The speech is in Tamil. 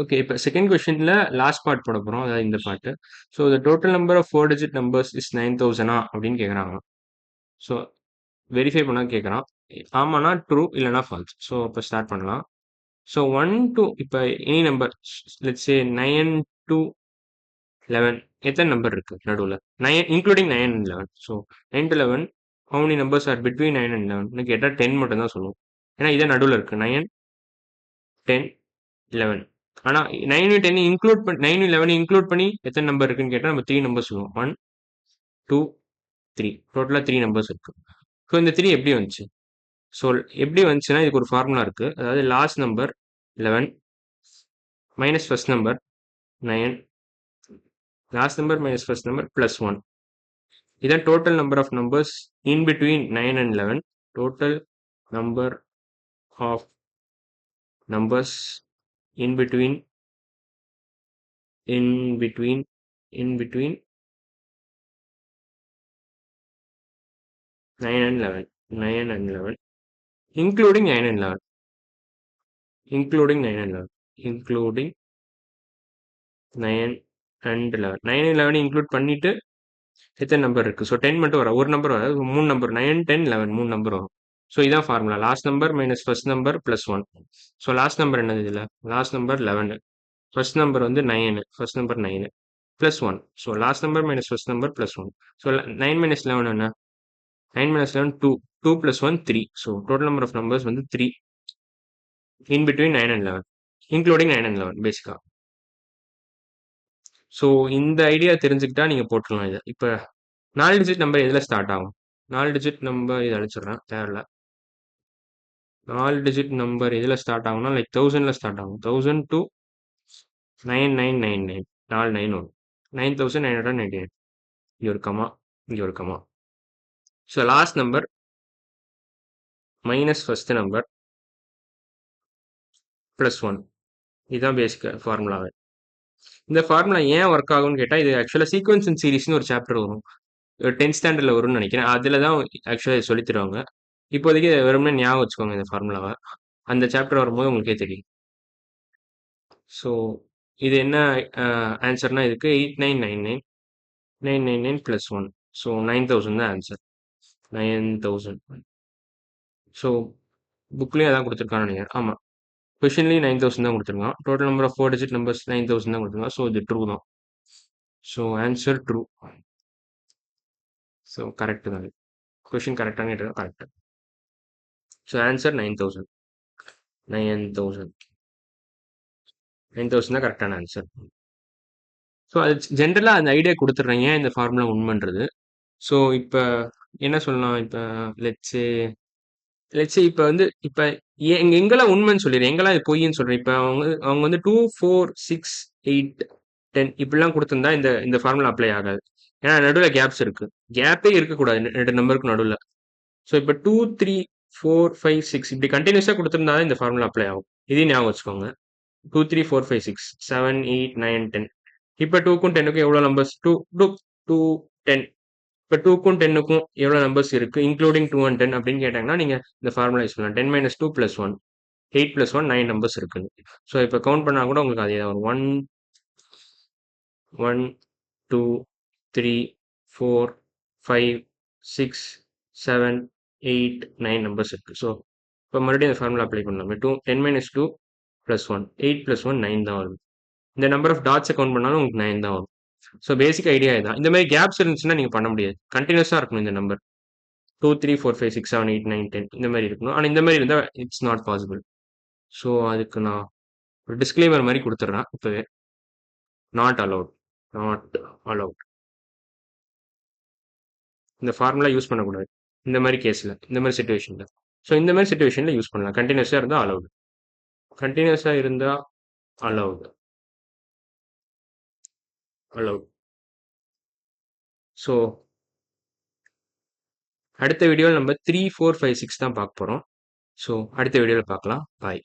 ஓகே. இப்ப செகண்ட் கொஸ்டின்ல லாஸ்ட் பார்ட் போட போறோம். அதாவது இந்த part. So the total number of 4 digit numbers is 9000 அப்படின்னு கேட்குறாங்க. ஸோ வெரிஃபை பண்ண கேட்குறான். ஆமானா ட்ரூ இல்லைனா ஃபால்ஸ். ஸோ இப்போ ஸ்டார்ட் பண்ணலாம். ஸோ 1 to இப்போ any number let's say 9 to 11 எத்தனை நம்பர் இருக்கு நடுவில் 9 including 9 and 11. So 9 to 11 how many numbers are between 9 and 11 கேட்டால் 10 மட்டும் தான் சொல்லுவோம். ஏன்னா இதே நடுவில் இருக்கு 9 10 11. ஆனா 9 10 இன்க்ளூட் பண்ணி 9 11 இன்க்ளூட் பண்ணி எத்தனை நம்பர் இருக்குன்னு கேட்டா நம்ம 3 நம்பர் சொல்லுவோம். 1 2 3 டோட்டலா 3 நம்பர்ஸ் இருக்கு. ஸோ இந்த 3 எப்படி வந்துச்சு? ஸோ எப்படி வந்துச்சுன்னா இதுக்கு ஒரு ஃபார்முலா இருக்கு. அதாவது last number 11 minus first number 9 last number minus first number plus 1. இதான் total number of numbers in between 9 and 11. Total number of numbers in between in between 9 and 11 9 and 11 including 9 and 11 including 9 and 11 including 9 and 11 9 and 11 include பண்ணிட்டு எத்தனை நம்பர் இருக்கு? ஸோ 10 மட்டும் வரும். ஒரு நம்பர் வராது. 3 நம்பர் 9 10 11 3 நம்பர் வரும். ஸோ இதான் formula. Last number minus first number plus 1. So last number என்னது இதில்? லாஸ்ட் நம்பர் 11 ஃபர்ஸ்ட் நம்பர் வந்து 9 first number 9 plus 1. So last number minus first number plus 1. So 9 minus 11 என்ன? 9 minus 11 2 2 plus 1 3. So total number of numbers வந்து 3 in between 9 and 11 including 9 and 11 பேசிக்கா. ஸோ இந்த ஐடியா தெரிஞ்சுக்கிட்டா நீங்க போட்டுடலாம் இதை. இப்போ 4 டிஜிட் நம்பர் எதில் ஸ்டார்ட் ஆகும்? 4 டிஜிட் நம்பர் இதை அழிச்சிடுறேன் தேவையில்ல. 4 டிஜிட் நம்பர் எதில் ஸ்டார்ட் ஆகும்னா லைக் 1000ல ஸ்டார்ட் ஆகும். 1000 to 9999 4 9 வரும். 9998. இங்கே ஒரு கமா இங்கே ஒரு comma. So last number minus first number plus 1. இதுதான் பேசிக் ஃபார்முலாவே. இந்த ஃபார்முலா ஏன் ஒர்க் ஆகும்னு கேட்டால் இது ஆக்சுவலாக சீக்வன்ஸ் அண்ட் சீரிஸ்னு ஒரு சாப்டர் வரும். 10th ஸ்டாண்டர்டில் வரும்னு நினைக்கிறேன். அதில் தான் ஆக்சுவலாக சொல்லி தருவாங்க. இப்போதைக்கு வெறும்னே ஞாபகம் வச்சுக்கோங்க இந்த ஃபார்முலாவை. அந்த சாப்டர் வரும்போது உங்களுக்கே தெரியும். ஸோ இது என்ன ஆன்சர்னா இதுக்கு 8999 ப்ளஸ் 1. ஸோ 9000 தான் ஆன்சர். 9000. ஸோ புக்லேயும் அதான் கொடுத்துருக்கான்னு நினைக்கிறேன். ஆமாம், கொஷின்லேயும் 9000 தான் கொடுத்துருக்கான். Total number of 4 digit numbers 9000 தான் கொடுத்துருக்கான். ஸோ இது ட்ரூ தான். So answer true. So correct தான். கொஷின் கரெக்டான கேட்டது கரெக்ட். ஸோ ஆன்சர் 9000 தான் கரெக்டான ஆன்சர். ஸோ அது ஜென்ரலாக அந்த ஐடியா கொடுத்துட்றேன் ஏன் இந்த ஃபார்முலா உண்மைன்றது. ஸோ இப்போ என்ன சொல்லலாம்? இப்போ லெட்ஸே இப்போ வந்து இப்போ எங்கெல்லாம் உண்மைன்னு சொல்லிடுறேன், எங்கெல்லாம் இது பொய்ன்னு சொல்கிறேன். இப்போ அவங்க வந்து 2 4 6 8 10 இப்படிலாம் கொடுத்துருந்தா இந்த இந்த ஃபார்முலா அப்ளை ஆகாது. ஏன்னா நடுவில் கேப்ஸ் இருக்கு. கேப்பே இருக்கக்கூடாது ரெண்டு நம்பருக்கு நடுவில். ஸோ இப்போ 2 3 4 5 6 இப்படி கண்டினியூஸாக கொடுத்துருந்தா இந்த ஃபார்முலா அப்ளை ஆகும். இதையும் ஞாபகம் வச்சுக்கோங்க. 2 3 4 5 6 7 8 9 10. இப்போ 2க்கும் 10க்கும் எவ்வளோ நம்பர்ஸ்? 2 2 2 10. இப்போ 2க்கும் 10க்கும் எவ்வளோ நம்பர்ஸ் இருக்கு இன்க்ளூடிங் 2 and 10 அப்படின்னு கேட்டாங்கன்னா நீங்க இந்த ஃபார்முலா யூஸ் பண்ணலாம். 10 minus 2 plus 1 8 plus 1 9 நம்பர்ஸ் இருக்குன்னு. ஸோ இப்போ கவுண்ட் பண்ணா கூட உங்களுக்கு அதே தான் வரும். 1 1 2 3 4 5 6 7 8 9 நம்பர்ஸ் இருக்கு. ஸோ இப்போ மறுபடியும் இந்த ஃபார்முலா அப்ளை பண்ணலாம். 10 minus 2 plus 1 8 plus 1 9 தான் வரும். இந்த நம்பர் ஆஃப் டாட்ஸை கவுண்ட் பண்ணாலும் உங்களுக்கு 9 தான் வரும். ஸோ பேசிக் ஐடியா இதுதான். இந்த மாதிரி கேப்ஸ் இருந்துச்சுன்னா நீங்கள் பண்ண முடியாது. கண்டினியூஸாக இருக்கணும் இந்த நம்பர். 2 3 4 5 6 7 8 9 10 இந்த மாதிரி இருக்கணும். ஆனால் இந்த மாதிரி இருந்தால் இட்ஸ் நாட் பாசிபிள். ஸோ அதுக்கு நான் ஒரு டிஸ்க்ளைமர் மாதிரி கொடுத்துட்றேன் இப்போவே. Not allowed. இந்த ஃபார்முலா யூஸ் பண்ணக்கூடாது இந்த மாதிரி கேஸில், இந்த மாதிரி சுச்சுவேஷனில். ஸோ இந்த மாதிரி சுச்சுவேஷனில் யூஸ் பண்ணலாம். கண்டினியூஸாக இருந்தால் அலவுடு. அலவுட். ஸோ அடுத்த வீடியோவில் நம்ம 3 4 5 6 தான் பார்க்க போகிறோம். ஸோ அடுத்த வீடியோவில் பார்க்கலாம். பாய்.